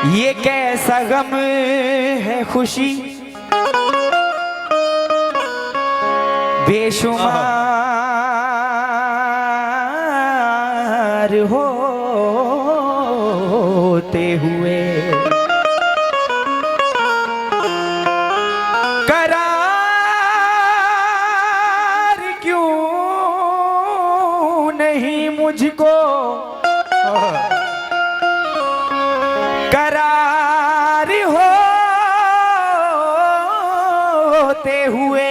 ये कैसा गम है खुशी बेशुमार होते हुए करार क्यों नहीं मुझको करार होते हुए।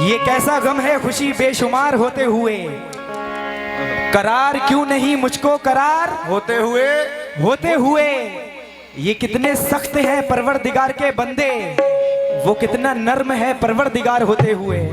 ये कैसा गम है खुशी बेशुमार होते हुए, करार क्यों नहीं मुझको करार होते हुए। ये कितने सख्त हैं परवरदिगार के बंदे, वो कितना नर्म है परवरदिगार होते हुए।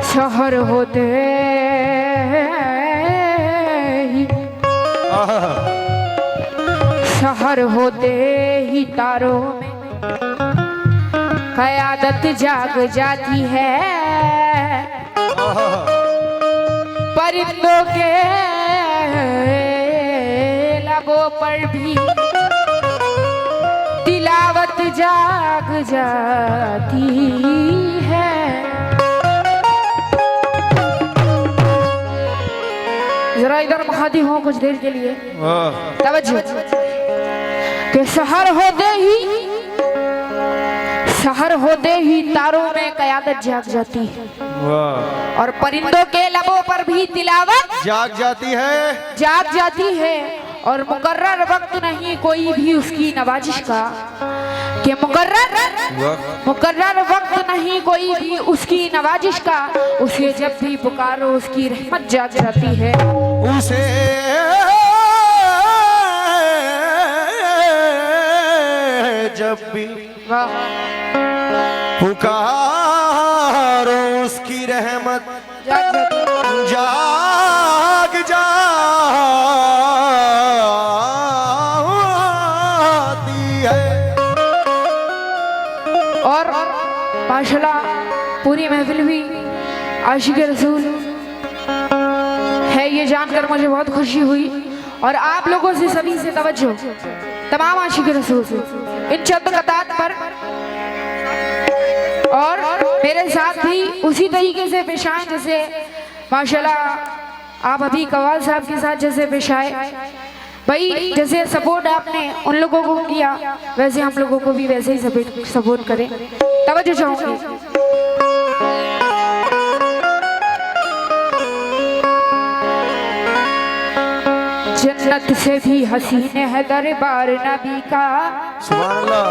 शहर होते ही शहर होते ही तारों में क़यादत जाग जाती है। परिंदों के लबों पर भी तिलावत जाग जाती है। जरा इधर महादी हो कुछ देर के लिए तवज्जो कि शहर होते ही तारों में क़यादत जाग जाती है और परिंदों के लबों पर भी तिलावत जाग जाती है और मुकर्रर वक्त नहीं कोई भी उसकी नवाजिश का कि मुकर्रर वक्त नहीं कोई भी उसकी नवाजिश का। उसे जब भी पुकारो उसकी रहमत जाग जाती है। उसे जब भी पुकारो उसकी रहमत जाग जाती है। और माशाल्लाह पूरी महफिल भी आशिक रसूल है, ये जानकर मुझे बहुत खुशी हुई। और आप लोगों से सभी से तवज्जो, तमाम आशिक रसूल इन चंद कतार पर और मेरे साथ भी उसी तरीके से पेश आए जैसे माशाल्लाह आप अभी कवाल साहब के साथ जैसे पेश आए। भाई जैसे सपोर्ट आपने उन लोगों को किया वैसे हम लोगों को भी वैसे ही सपोर्ट करें। तवज्जो चाहूंगी। जन्नत से भी हसीन है दरबार नबी का, सुभान अल्लाह।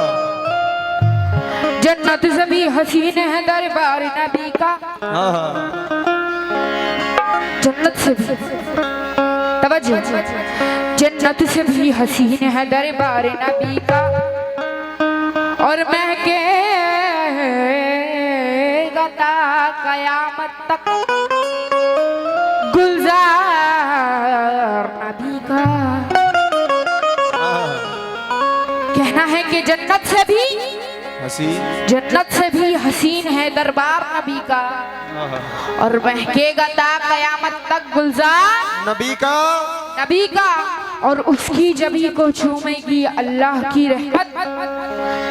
जन्नत से भी हसीन है दरबार नबी का, हाँ हाँ। जन्नत से भी तवज्जो, जन्नत से भी हसीन है दरबार नबी का, और महके गता कयामत तक गुलजार नबी का। कहना है कि जन्नत से भी हसीन, जन्नत से भी हसीन है दरबार नबी का, और महकेगा ता कयामत तक गुलजार नबी का, नबी का, और उसकी जबी को चूमेगी अल्लाह की रहमत,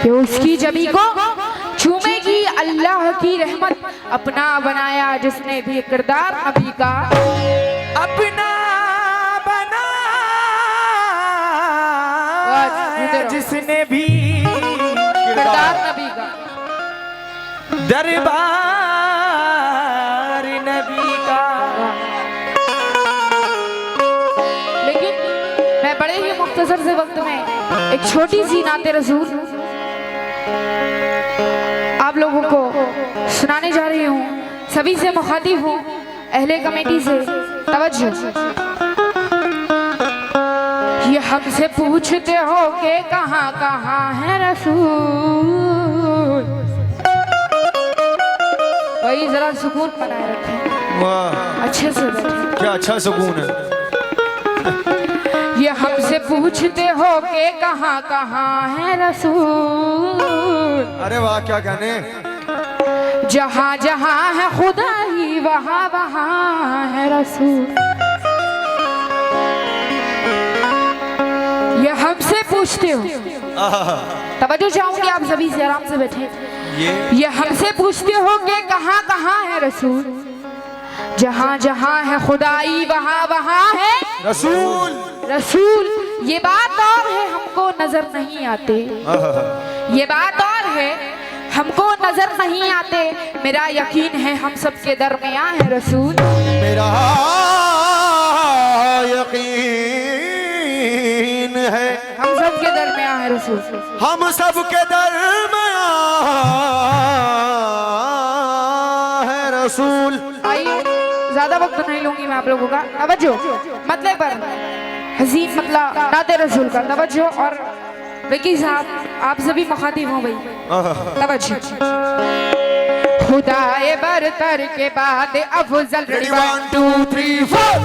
कि उसकी जबी को चूमेगी अल्लाह की रहमत। अपना बनाया जिसने भी किरदार नबी का, अपना बनाया जिसने भी किरदार नबी का, दरबार नबी का। लेकिन मैं बड़े ही मुख्तसर से वक्त में एक छोटी सी नाते रसूल आप लोगों को सुनाने जा रही हूँ। सभी से मुखातिब हूँ, अहले कमेटी से। तवज्जो। ये हमसे पूछते हो कि कहाँ कहाँ है रसूल, वही जरा सुकून बनाए रखें, वाह अच्छे से बैठे। क्या अच्छा सुकून है। ये हमसे पूछते हो कि कहाँ कहाँ है रसूल, अरे वाह क्या कहने। जहाँ जहाँ है खुदा ही वहाँ वहाँ है रसूल। ये हमसे पूछते हो, तवज्जो चाहूंगी आप सभी से, आराम से बैठे। ये हमसे पूछते हो कि कहाँ कहाँ है रसूल, जहाँ जहाँ है खुदाई वहाँ वहाँ है रसूल। रसूल। ये बात और है हमको नजर नहीं आते, ये बात और है हमको नजर नहीं आते, मेरा यकीन है हम सबके दरमियान है रसूल। मेरा यकीन है हम सबके दरमियान है रसूल, हम सबके दरमियां है रसूल। आइए ज्यादा वक्त नहीं लूंगी मैं आप लोगों का। तवज्जो, मतलब पर हसीन मतलब नाते रसूल का। तवज्जो। और विकी साहब आप सभी मुखातिब हो भाई। तवज्जो। खुदाए बरतर के बाद अफजल। 1 2 3 4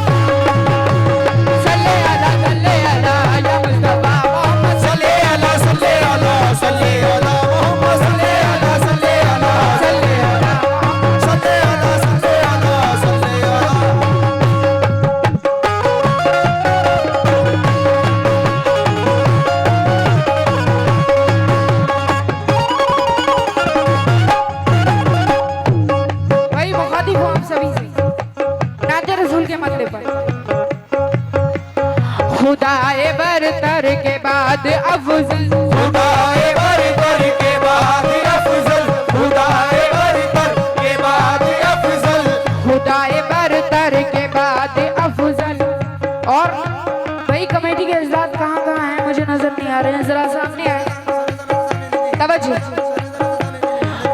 सल्ले अला या मुस्तफा मोहम्मद, सल्ले अला सल्ले अला सल्ले अला मोहम्मद, सल्ले अला सल्ले अला सल्ले अला सल्ले अला सल्ले अला सल्ले अला। भाई मुखातिब हो आप सभी से नाते रसूल के मतलब पर। खुदाए बरतर के बाद अफजल, खुदाए बरतर के बाद अफजल, खुदाए बरतर के बाद अफजल, खुदाए बरतर के बाद अफजल। और भाई कमेटी के हजरात कहाँ कहाँ हैं मुझे नजर नहीं आ रहे हैं, जरा सामने आए। तवज्जो।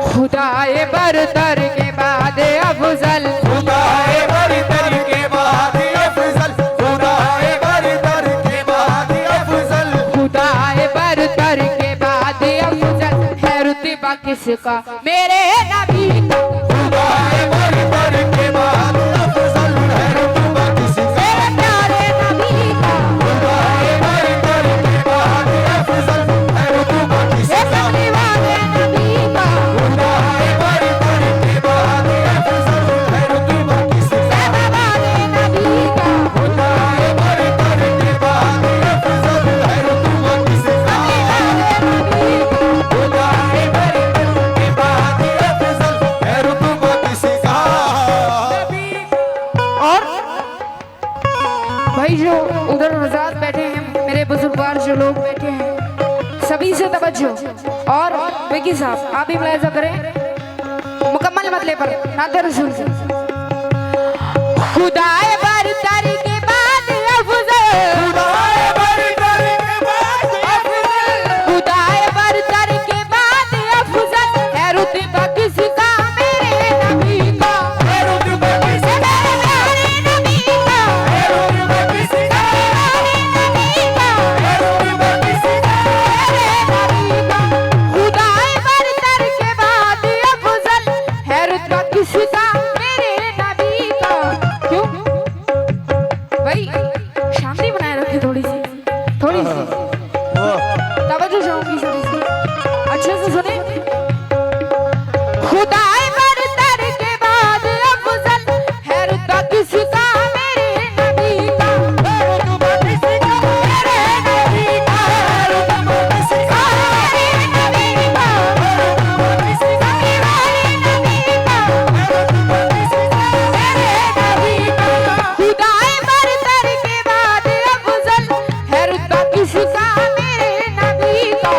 खुदाए बरतर के बाद अफजल, खुदाए बरतर के बाद अफजल, खुदाए बरतर के बाद अफजल, खुदाए बरतर के बाद अफजल। है रुतबा किसका मेरे नबी का, खुदाए बरतर के बाद अफजल है रुतबा किसका, मेरे प्यारे नबी का। खुदाए बरतर के बाद अफजल है रुतबा ये किसका, सबरी वाले नबी का, खुदाए बरतर के बाद अफजल है रुतबा किसका, ये वाले नबी का। खुदाए बरतर के बाद अफजल है रुतबा किसका, खुदाए बरतर के बाद अफजल है रुतबा किसका। और भाई जो उधर हजरात बैठे हैं मेरे बुजुर्गवार जो लोग बैठे हैं सभी से तवज्जो। और विकी साहब आप भी मुलाहिजा करें मुकम्मल मतले पर नाते रसूल से। खुदाए बरतर के बाद अफजल, खुदाए बरतर के बाद अफजल है रुतबा किसका मेरे नबी का, है रुतबा किसका मेरे नबी का, है रुतबा किसका मेरे नबी का, है रुतबा किसका मेरे नबी का। खुदाए बरतर के बाद अफजल है रुतबा किसका मेरे नबी का। क्यों भाई शांति बनाए रखे थोड़ी सी तवज्जो चाहूंगी सभी से, अच्छे से सुने। खुदाए बरतर के बाद अफजल है रुतबा किसका मेरे नबी का, है रुतबा किसका मेरे नबी का, है रुतबा किसका मेरे नबी का, है रुतबा किसका मेरे नबी का, है रुतबा किसका मेरे नबी का। खुदाए बरतर के बाद अफजल है रुतबा किसका मेरे नबी का।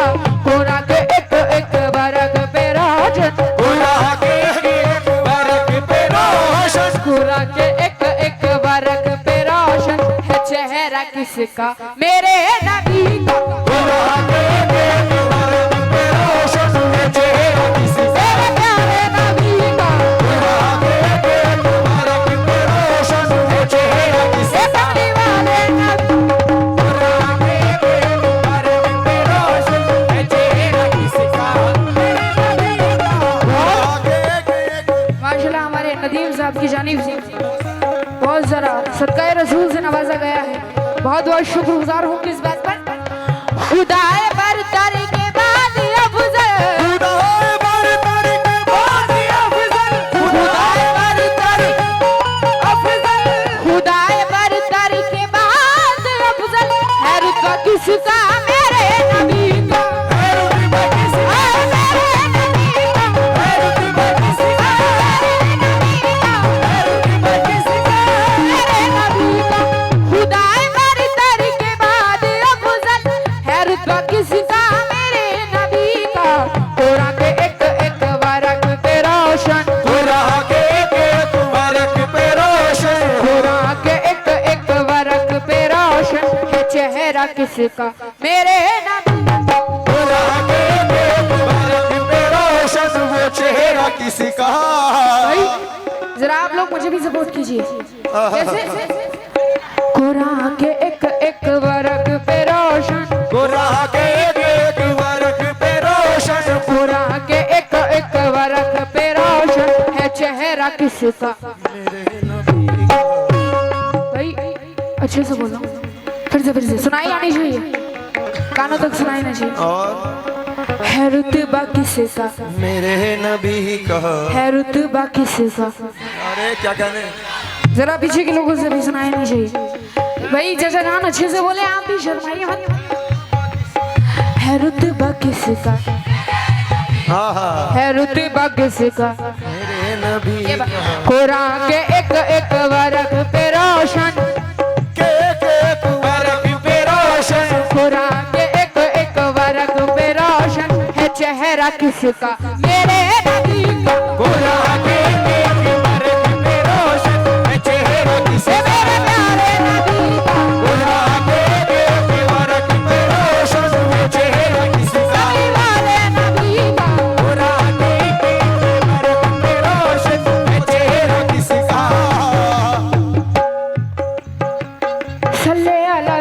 कोरा के एक एक बरक पे रोशन, खुदा के एक बरक पे रोशन, कोरा के एक एक बरक पे रोशन है चेहरा किसका मेरे नबी का। खुदा के एक बरक पे रोशन है चेहरा किसका मेरे प्यारे नबी का। खुदा के एक बरक पे रोशन है चेहरा ये किसका पट्टी वाले नबी, खुदा के एक बरक पे रोशन है चेहरा किसका मेरे नबी का। खुदा के एक माशाल्लाह हमारे नदीम साहब की जानिब से बहुत जरा सदका रसूल से नवाजा गया है। बहुत बहुत शुक्रगुजार हूँ किस बात पर। खुदाए बरतर के बाद अफजल, खुदाए बरतर के बाद अफजल, खुदाए बरतर अफजल, खुदाए बरतर के बाद अफजल है रुतबा किसका मेरे नबी का, है रुतबा किसका मेरे नबी का, है रुतबा किसका मेरे नबी का, है रुतबा किसका मेरे नबी का। खुदाए बरतर के बाद अफजल है रुतबा किसका मेरे नबी का। कोरा के एक एक बरक पे रोशन, खुदा के एक बरक पे रोशन, कोरा के एक एक बरक पे रोशन है चेहरा किसका मेरे नबी का। खुदा के एक बरक पे रोशन वो चेहरा किसका। भाई जरा आप लोग मुझे भी सपोर्ट कीजिए। कैसे? कोरा के एक एक बरक पे रोशन, खुदा के एक बरक पे रोशन, कोरा के एक एक बरक पे रोशन है चेहरा किसका। भाई अच्छे से बोलो, फिर से सुनाई आनी चाहिए, कानों तक सुनाई ना चाहिए। और है रुतबा किसका, मेरे नबी का। है रुतबा किसका। अरे क्या कहने जरा पीछे के लोगों से भी सुनाई नहीं चाहिए। भाई जैसा गान अच्छे से बोले, आप भी शर्माइए मत। है रुतबा किसका, हाँ हाँ है रुतबा किसका। मेरे नबी ये बात। कोरा के एक एक बरक पे रोशन, के एक बरक पे रोशन, कोरा के एक एक बरक पे रोशन है चेहरा किसका मेरे नबी का। खुदा के एक बरक पे रोशन है चेहरा ये किसका। मेरे प्यारे नबी का। खुदा के एक बरक पे रोशन है चेहरा किसका। नबी वाले नबी का। खुदा के एक बरक पे रोशन है चेहरा किसका।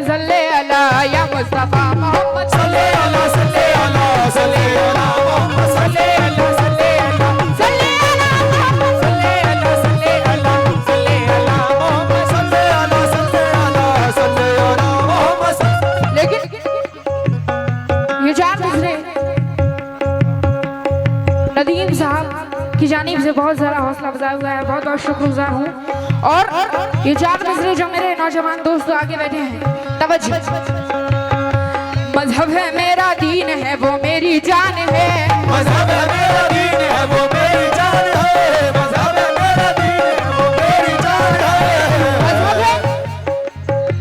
सल्ले अला या मुस्तफा मोहम्मद सल्ले अला सल्ले अला सल्ले अला मोहम्मद सल्ले अला सल्ले अला सल्ले अला मोहम्मद। सल्ले अला सल्ले अला सल्ले अला मोहम्मद सल्ले अला सल्ले अला सल्ले अला मोहम्मद। लेकिन ये जान गुजरे नदीम साहब की जानिब से बहुत सारा हौसला अफजाई हुआ है, बहुत बहुत शुक्रगुजार हूँ। और ये जान गुजरे जो मेरे नौजवान दोस्त आगे बैठे हैं, तवज्जो। मजहब है मेरा दीन है वो मेरी जान है, मज़हब है मेरा दीन है वो मेरी जान है, मज़हब है मेरा दीन है वो मेरी जान है।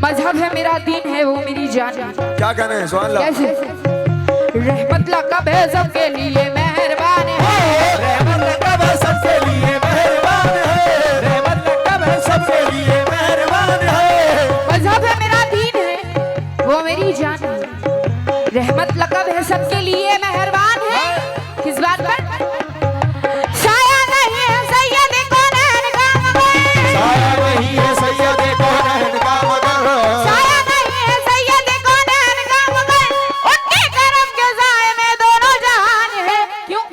मजहब मजहब है मेरा दीन है वो मेरी जान है। क्या कहना है सुभान अल्लाह। कैसे रहमत लकब है सबके लिए मेहरबान है, रहमत लकब है सबके लिए मेहरबान है, रहमत लकब है सबके लिए मेहरबान है। मजहब है मेरा दीन है वो मेरी जान है, रहमत लकब है सबके लिए मेहरबान है। किस बात पर? साया नहीं है सैयद कौनैन का मगर, साया नहीं है सैयद कौनैन का मगर, साया नहीं है सैयद कौनैन का मगर, उनके करम के साए में दोनों जहान है। क्यों?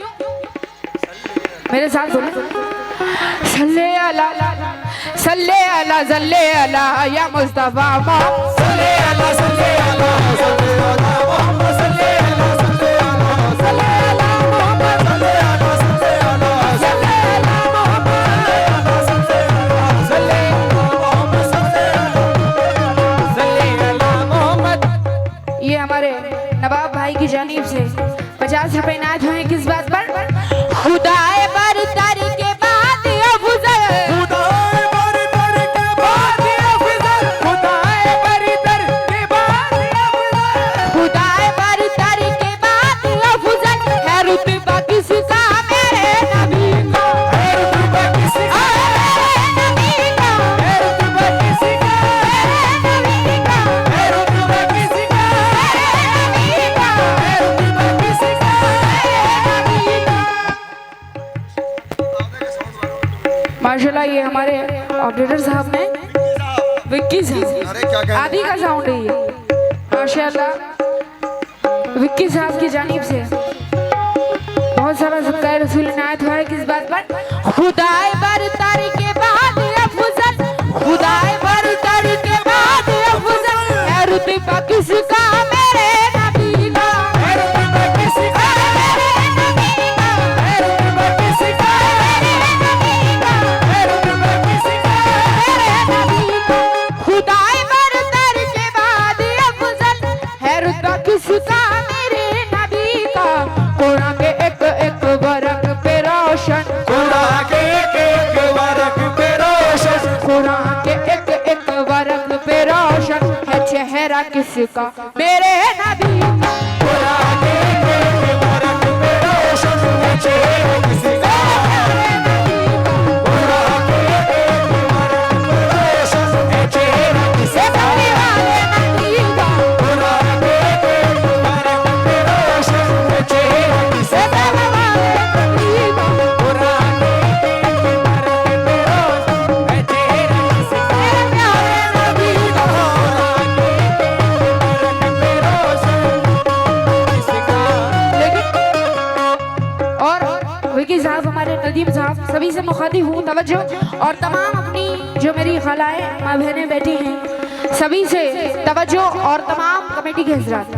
मेरे साथ बोलो, सल्ले अला सल्ले अला सल्ले अला या मुस्तफा मोहम्मद, सल्ले अला सल्ले अला सल्ले अला मोहम्मद, सल्ले अला सल्ले अला सल्ले अला मोहम्मद, सल्ले अला सल्ले अला सल्ले अला मोहम्मद, सल्ले अला सल्ले अला मोहम्मद, सल्ले अला सल्ले अला मोहम्मद। ये हमारे नवाब भाई की जानिब से 50 रुपए इनायत हुए। किस बात पर? खुदाए बरतर के बाद अफजल, खुदाए बरतर के बाद अफजल, खुदाए बरतर के बाद अफजल, खुदाए बरतर के बाद अफजल है रुतबा किसका मेरे नबी का, है रुतबा किसका, मेरे नबी का, है रुतबा किसका, मेरे नबी का, है रुतबा किसका, मेरे नबी का, है रुतबा किसका। मेरे नबी का। माशाल्लाह ये हमारे ऑपरेटर साहब ने विक्की साहब अरे क्या कहना आदि का साउंड है ये। माशाल्लाह विक्की साहब की जानिब से बहुत सारा सदका रसूल इनायत हुआ है। किस बात पर? खुदाए बरतर के बाद अफजल, खुदाए बरतर के बाद अफजल है रुतबा किसका मेरे नबी का, है रुतबा किसका, मेरे नबी का, है रुतबा किसका, मेरे नबी का, है रुतबा किसका। मेरे नबी का। खुदाए बरतर के बाद अफजल है रुतबा किसका मेरे नबी का। कुरान के एक एक वर्ग पे रोशन, कुरान के एक वर्ग पे रोशन, कुरान के एक एक वर्ग पे रोशन है चेहरा किसका मेरे नबी का। कुरान के एक वर्ग पे रोशन है चेहरा किसका, कुरान के एक वर्ग पे रोशन है चेहरा से किसका, बने वाले नबी का, कुरान के एक वर्ग पे रोशन है चेहरा से किसका, बने वाले नबी का, कुरान के एक वर्ग पे रोशन है चेहरा किसका, मेरे प्यारे नबी का। कुरान के एक वर्ग पे रोशन किसका। लेकिन और विकी साहब हमारे नदीम साहब सभी से मुखातिब हूँ तवज्जो, और तमाम अपनी जो मेरी खलाएं माँ बहनें बैठी हैं सभी से तवज्जो, और तमाम कमेटी के हजरात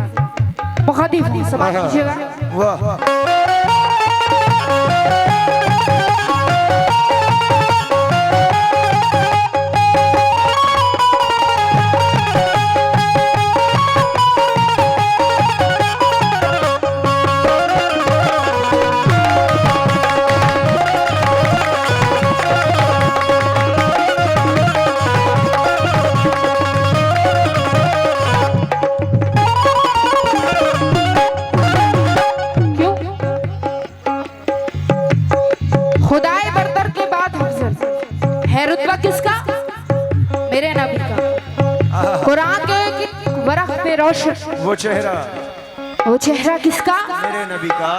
मुखातिब हूँ, समाप्त कीजिएगा। वाह क्यों? खुदाए बरतर के बाद अफजल है रुतबा किसका मेरे नबी का। कुरान के एक वर्ग पे रोशन वो चेहरा वो चेहरा किसका, मेरे नबी का।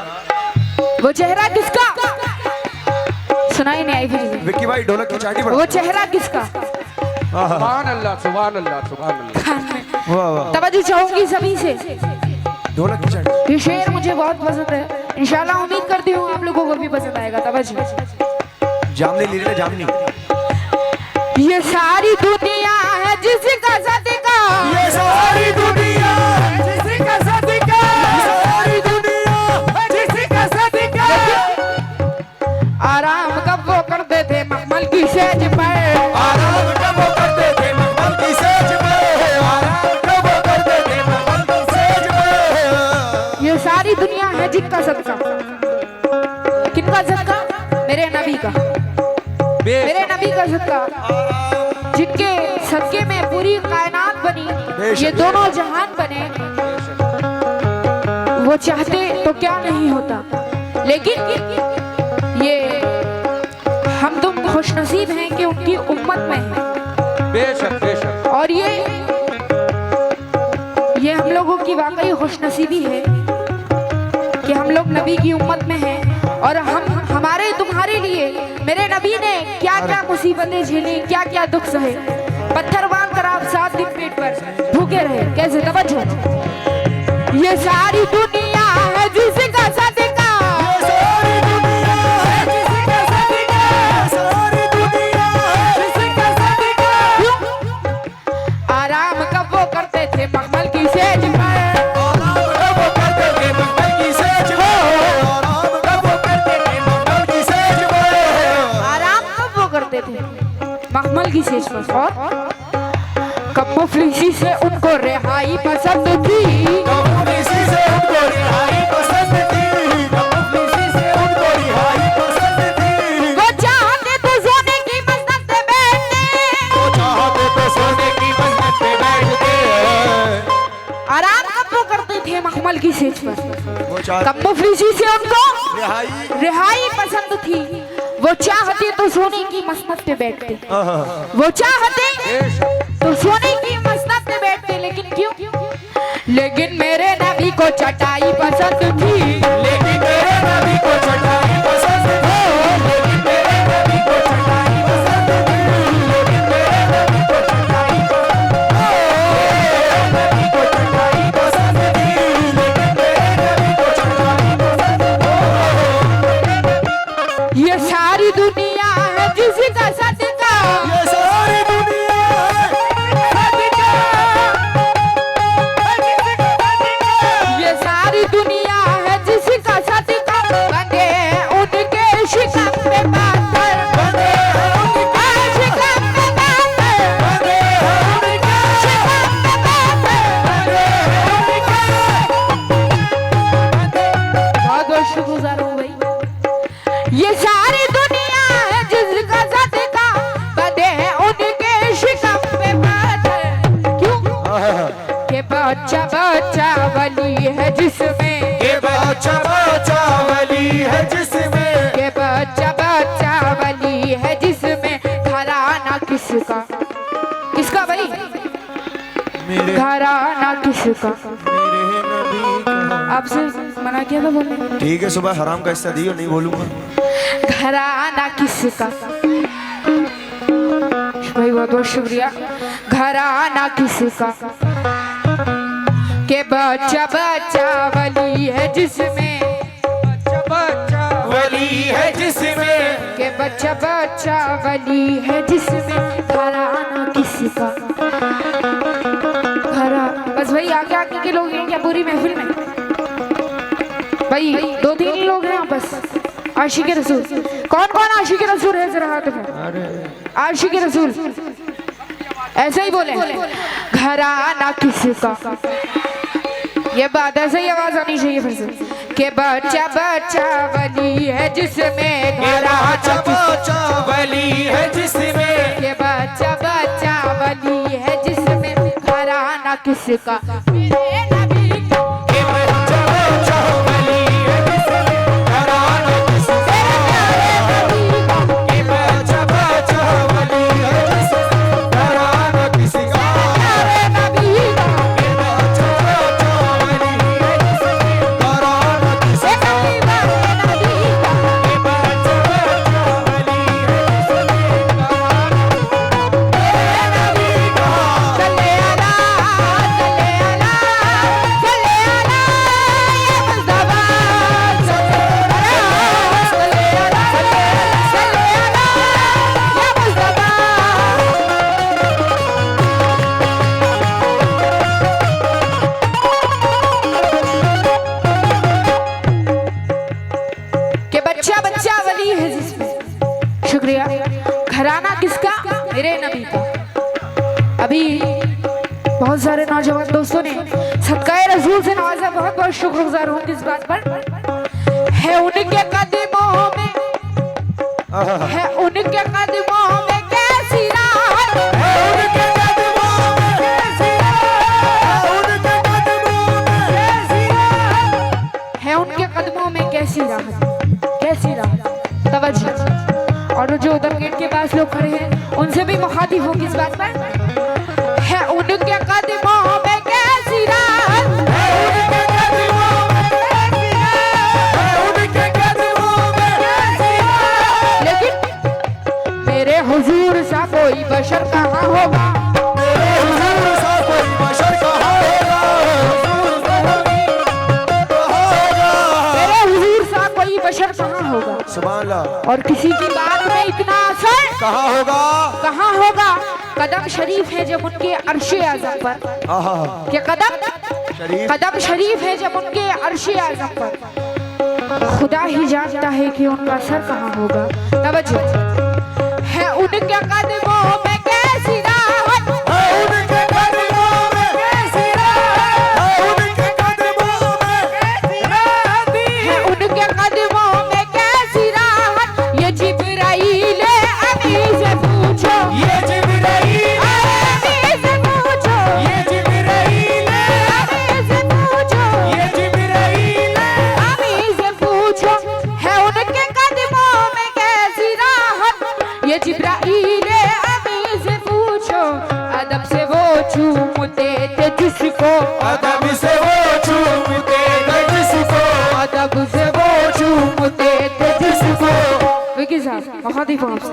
वो चेहरा किसका, सुनाई नहीं आई फिर विक्की भाई ढोलक की चाटी पड़ा। वो चेहरा किसका। सुभान अल्लाह सुभान अल्लाह सुभान अल्लाह। वाह वाह तवज्जो चाहूंगी सभी से, ढोलक की चाटी। ये शेर मुझे बहुत पसंद है, इंशाल्लाह उम्मीद करती हूँ आप लोगों को भी पसंद आएगा। तवज्जो। जामनी लीले जामनी। ये सारी दुनिया है जिसका सदका, ये सारी दुनिया जिसका सदका, सारी दुनिया जिसका सदका। आराम कब वो करते थे मखमल की सेज पर, आराम कब वो करते थे मखमल की सेज पे, आराम कब वो करते थे मखमल की सेज पे। ये सारी दुनिया है जिनका सदका। किनका सदका? मेरे नबी का, मेरे नबी का सदका, जिनके सदके में पूरी कायनात बनी, बेशक। ये दोनों जहान बने, वो चाहते तो क्या नहीं होता, लेकिन ये हम तुम खुशनसीब हैं कि उनकी उम्मत में हैं। बेशक बेशक। और ये हम लोगों की वाकई खुशनसीबी है कि हम लोग नबी की उम्मत में हैं और हमारे तुम्हारे लिए मेरे नबी ने क्या क्या मुसीबतें झेली, क्या क्या दुख सहे। पत्थर बांध कर आप 7 दिन पेट पर भूखे रहे, कैसे? तवज्जो। ये सारी दुनिया है जिसका सदका, सारी दुनिया है जिसका सदका, सारी दुनिया है जिसका सदका। आराम कब वो करते थे मखमल की सेज पर, आराम कब वो करते थे मखमल की सेज पर, आराम कब वो करते थे मखमल की सेज पर, आराम कब वो करते थे मखमल की सेज पर। और कब मुफलिसी से उनको रिहाई पसंद थी, मुफलिसी से उनको रिहाई पसंद थी, मुफलिसी से उनको रिहाई पसंद थी। वो चाहते तो सोने की मस्जिद पे बैठते, वो चाहते तो सोने की मस्जिद पे बैठते। आराम कब वो करते थे मखमल की सेज पर। वो चाहते कब मुफलिसी से उनको रिहाई रिहाई पसंद थी, वो चाहते तो सोने की मस्जिद पे बैठते, वो चाहते तो सोने की मस्जिद पे बैठते, लेकिन क्यों? लेकिन मेरे नबी को चटाई पसंद थी, लेकिन मेरे नबी को चटाई पसंद थी, लेकिन मेरे नबी को चटाई पसंद थी, लेकिन मेरे नबी को चटाई पसंद थी, लेकिन मेरे नबी को चटाई पसंद थी। ये सारी दुनिया है जिसका सदका, ये सारी दुनिया है सदका, ये सारी दुनिया है जिसका सदका। बंदे उनके शिकम पे बांधकर, बंदे उनके शिकम पे बांधकर, बंदे उनके शिकम पे बांधकर। बहुत बहुत शुक्रगुजार हूँ भाई। ये सारी दुनिया है जिसका सदका, बंदे उनके शिकम पे बांधकर। क्यों? के बच्चा बच्चा वली है जिसमें, के बच्चा बच्चा वली है जिसमें, के बच्चा बच्चा वली है जिसमें घराना किसका, किसका भाई? मेरे घराना किसका? मेरे नबी का। आपसे मना किया था बोलने, ठीक है, सुबह हराम का हिस्सा दियो, नहीं बोलूंगा। घराना किसका? भाई बहुत बहुत शुक्रिया। घराना किसका? के बच्चा बच्चा वली है जिसमें, वली है जिसमें, के बच्चा बच्चा वली है जिसमें घराना किसका? घरा बस भाई आगे आगे के लोग हैं क्या पूरी महफिल में? भाई 2-3 लोग हैं यहाँ बस। आशिक रसूल, कौन कौन आशिक रसूल है जरा हाथ उठाओ। आशिक रसूल ऐसे ही बोले, घराना किसका? ये बात ऐसे ही आवाज आनी चाहिए फिर से। के बच्चा बच्चा वली है जिसमें बच्चा बच्चा वली है जिसमें, के बच्चा बच्चा वली है जिसमें घराना किसका? मेरे नबी का। के बच्चा बच्चा वली है जिसमें घराना किसका? के बच्चा बच्चा वली है जिसमें घराना किसका? मेरे नबी का। के बच्चा बच्चा वली है जिसमें घराना किसका? मेरे नबी का। के बच्चा बच्चा वली है जिसमें घराना चले आला, चले आला, चले आला, ये मुस्तफा। चले आला, चले आला, ये मुस्तफा। के बच्चा बच्चा वली है जिसमें। शुक्रिया। घराना किसका? मेरे नबी का। अभी बहुत सारे नौजवान दोस्तों ने सदकाए रसूल से नवाजा, बहुत बहुत शुक्रगुजार हूँ इस बात पर। है उनके कदमों में, है उनके कदमों में कैसी राहत, उनके कदमों में कैसी लोग खड़े हैं उनसे भी मुखातिब हो किस बात पर है उनके कदमों में कैसी राहत है उनके कदमों में कैसी राहत, है उनके कदमों में कैसी राहत। लेकिन मेरे हुजूर सा कोई बशर कहाँ होगा, मेरे हुजूर सा कोई बशर कहाँ होगा, मेरे हुजूर सा कोई बशर कहाँ होगा। सुभान अल्लाह। और किसी की बात में इतना असर कहाँ होगा, कहाँ होगा। कदम शरीफ है जब उनके अर्शे आज़म पर, आहा क्या कदम शरीफ, कदम शरीफ है जब उनके अर्शे आज़म पर, खुदा ही जानता है कि उनका सर कहाँ होगा। तवज्जो है उनके कदमों में कैसी राहत, है उनके कदमों में कैसी राहत, है उनके कदमों में कैसी राहत, है उनके कदमों में कैसी राहत। ये जिब्राईल अमी से पूछो, ये जिब्राईल अमी से पूछो, ये जिब्राईल अमी से पूछो, ये जिब्राईल अमी से पूछो है उनके कदमों में कैसी राहत। ये जिब्राईल अमी से पूछो, अदब से वो चूमते थे जिसको, अदब से वो चूमते थे जिसको, अदब से वो चूमते थे जिसको। विकी साहब मुखातिब हूं आपसे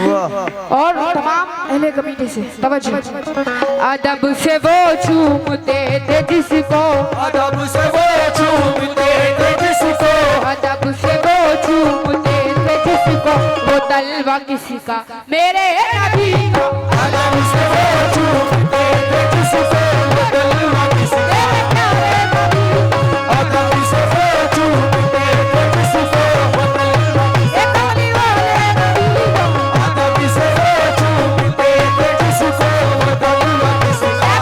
वाह और तमाम अहले कमेटी से तवज्जो। अदब से वो चूमते थे जिसको, अदब से वो चूमते थे जिसको, अदब से वो चूमते थे जिसको। वो तलवा किसी का मेरे नबी का, अदब से वो चूमते थे जिसको, वो तलवा किसी का, मेरे प्यारे नबी का। अदब से वो चूमते थे जिसको, वो तलवा किसी ये कमली वाले नबी का, अदब से वो चूमते थे जिसको, वो तलवा किसी का,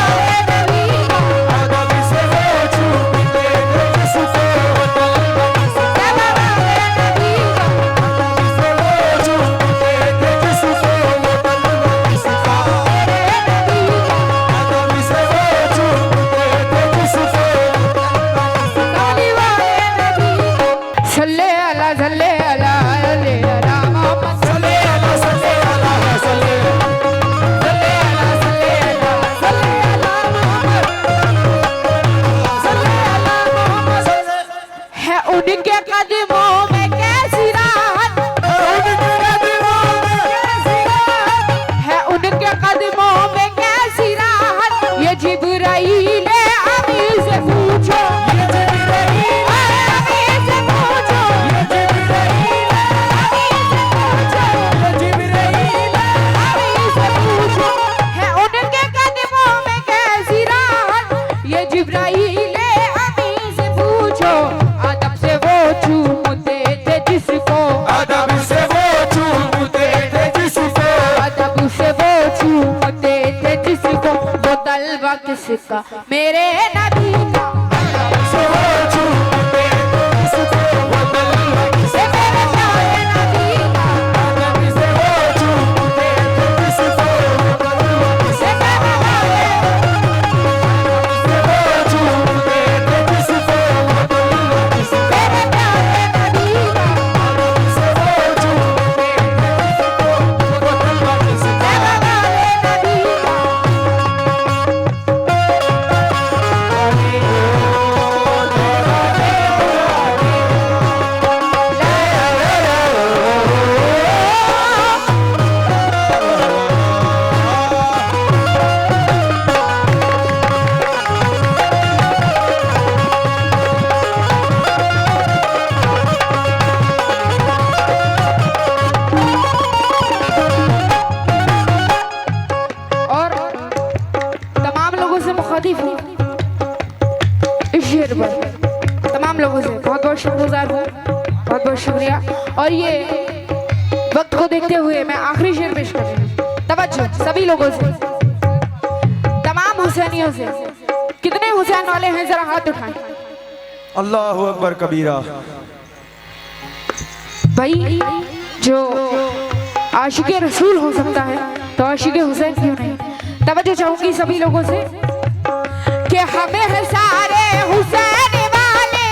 ये नबी का, अदब से वो चूमते थे जिसको, वो तलवा किसी का, ये नबी का। अदब से वो चूमते थे जिसको, वो तलवा किसी का, मेरे नबी का, अदब से वो चूमते थे जिसको, कमली वाले नबी का। सल्ले अला सल्ले अला अले अला मोहम्मद, सल्ले अला सल्ले अला सल्ले सल्ले अला सल्ले अला सल्ले अला मोहम्मद, सल्ले अला मोहम्मद। है उनके कदमों में कैसी राहत, उनके कदमों में कैसी राहत, है उनके कदमों में कैसी राहत। ये जिब्राईल अमी से पूछो, ये जिब्राईल अमी से पूछो, ये जिब्राईल अमी से पूछो, ये जिब्राईल अमी से पूछो है उनके कदमों में कैसी राहत। ये जिब्राईल अमी से पूछो, अदब से वो चूमते थे जिसको, अदब से वो चूमते थे जिसको, अदब से वो चूमते थे जिसको। वो तलवा किसका मेरे नबी का, से वो चूमते थे जिसको, वो तलवा किसी ये मेरे प्यारे नबी का, अदब से वो चूमते थे जिसको, वो तलवा किसी ये मेरे प्यारे, से वो चूमते थे जिसको, वो तलवा किसी मेरे प्यारे नबी का, अदब से वो चूमते थे जिसको, वो तलवा किसी ये मेरे नबी का। और तमाम लोगों से मुखातिब हूँ इस शेर पर, तमाम लोगों से बहुत बहुत शुक्रगुजार हूँ, बहुत बहुत शुक्रिया। और ये वक्त को देखते हुए मैं आखिरी शेर पेश कर रही हूँ। तवज्जो सभी लोगों से, तमाम हुसैनियों से। कितने हुसैन वाले हैं जरा हाथ उठाएं। अल्लाहु अकबर कबीरा। भाई जो आशिक रसूल हो सकता है तो आशिक हुसैन क्यों नहीं। तवज्जो चाहूंगी सभी लोगों से कि हमें है सारे हुसैन वाले,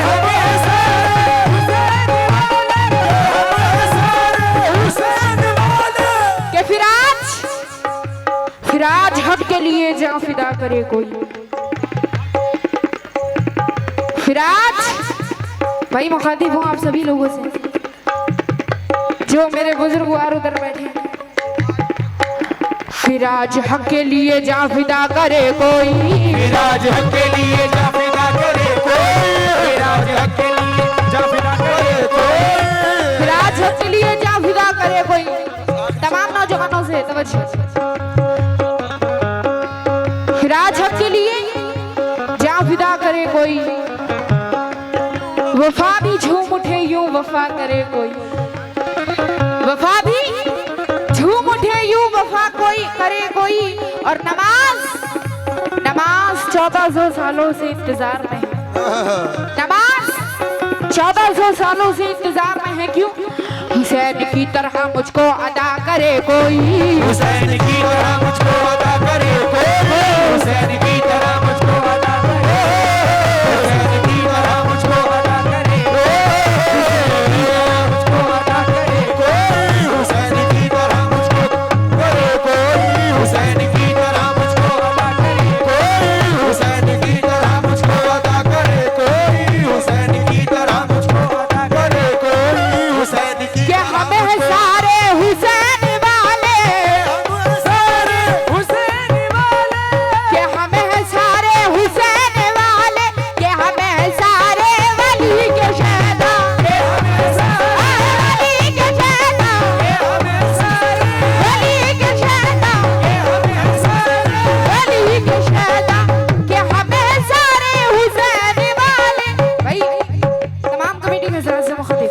हमें सारे हुसैन वाले, हमें सारे हुसैन वाले। हक के लिए जान फिदा करे कोई। फिर आज भाई मुखातिब हूँ आप सभी लोगों से जो मेरे बुजुर्गवार उधर बैठे हैं। फिर आज हक के लिए जान फिदा करे कोई, फिर आज हक के लिए जान फिदा करे कोई, फिर आज हक के लिए जान फिदा करे कोई, फिर आज हक के लिए जान फिदा करे कोई। तमाम नौजवानों से तवज्जो। फिर आज हक के लिए जान फिदा करे कोई, वफा भी झूम उठे यूं वफा करे कोई, वफा भी झूम उठे यूं वफा कोई करे कोई। और नमाज 1400 सालों से इंतजार में है, नमाज 1400 सालों से इंतजार में है। क्यों? हुसैन की तरह मुझको अदा करे कोई, हुसैन की तरह मुझको अदा करे कोई, हुसैन की तरह मुझको अदा करे, हुसैन की तरह मुझको अदा करे, मुझको अदा करे कोई, हुसैन की तरह मुझको करे कोई, हुसैन की तरह मुझको अदा करे कोई, हुसैन की तरह मुझको अदा करे कोई, हुसैन की तरह मुझको अदा करे कोई, हुसैन की कि हमें है सारे हुसैन वाले, सारे हुसैन वाले, कि हमें है सारे हुसैन वाले, कि हमें है सारे वली के शहदा, के हमें सारे वली के शहदा, के हमें सारे वली के शहदा, के हमें सारे वली के शहदा, कि हमें सारे हुसैन वाले। भाई तमाम कमेटी में जरा से मुखातिब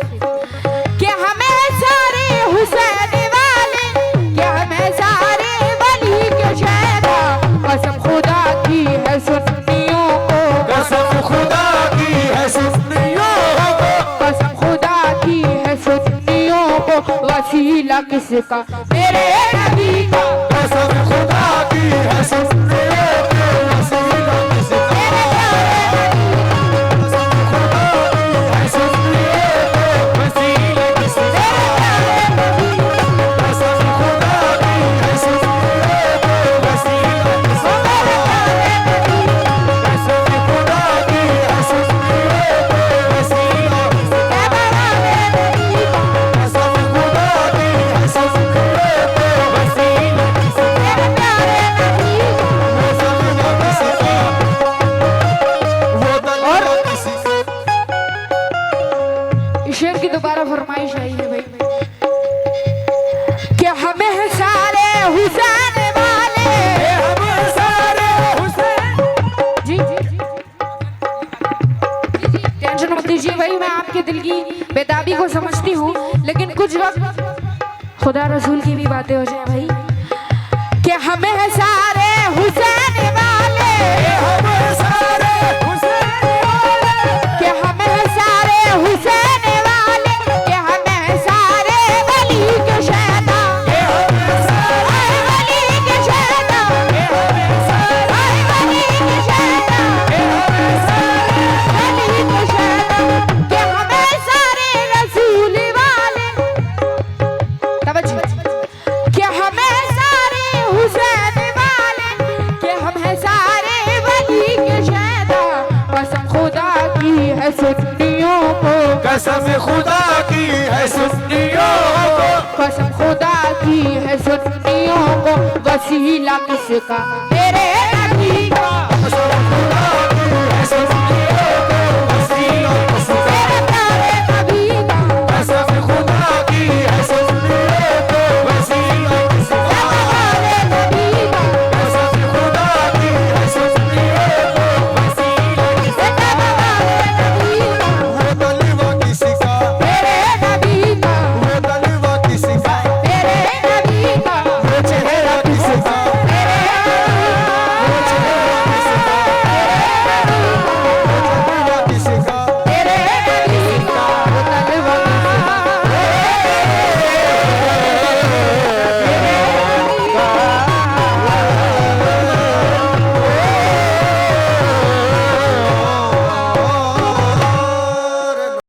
कि हमें सारे हुसैन वाले, कि हमें सारे वली के शहदा। कसम खुदा की है सुन्नियों को, कसम खुदा की है सुन्नियों को, कसम खुदा की है सुन्नियों को। वसीला किसका? मेरे नबी का। कसम खुदा की है सुन्नियों को, वसीला किसका? मेरे प्यारे कसम खुदा की है सुन्नियों को, वसीला किसका? कसम खुदा की है सुन्नियों को, वसीला किसका? कसम खुदा की है सुन्नियों को, वसीला किसका? कसम खुदा की है सुन्नियों को, वसीला किसका? शेर की दोबारा फरमाइश आई है भाई कि हमें है सारे हुसैन वाले। जी टेंशन मत लीजिए भाई, मैं आपके दिल की बेताबी को समझती हूँ, लेकिन कुछ वक्त खुदा रसूल की भी बातें हो जाए भाई। कि हमें है सारे हुसैन वाले, कि हमें है सारे हुसैन वाले, कि हमें है सारे वली के शहदा, वली के शहदा, वली के शहदा, वली के शहदा। कि हमें सारे रसूल वाले, तवज्जो, कि हमें सारे हुसैन वाले, कि हमें सारे वली के शहदा। कसम खुदा की है सुन्नियों को, कसम खुदा की है सुन्नियों को, कसम खुदा की है सुन्नियों को। वसीला किसका? मेरे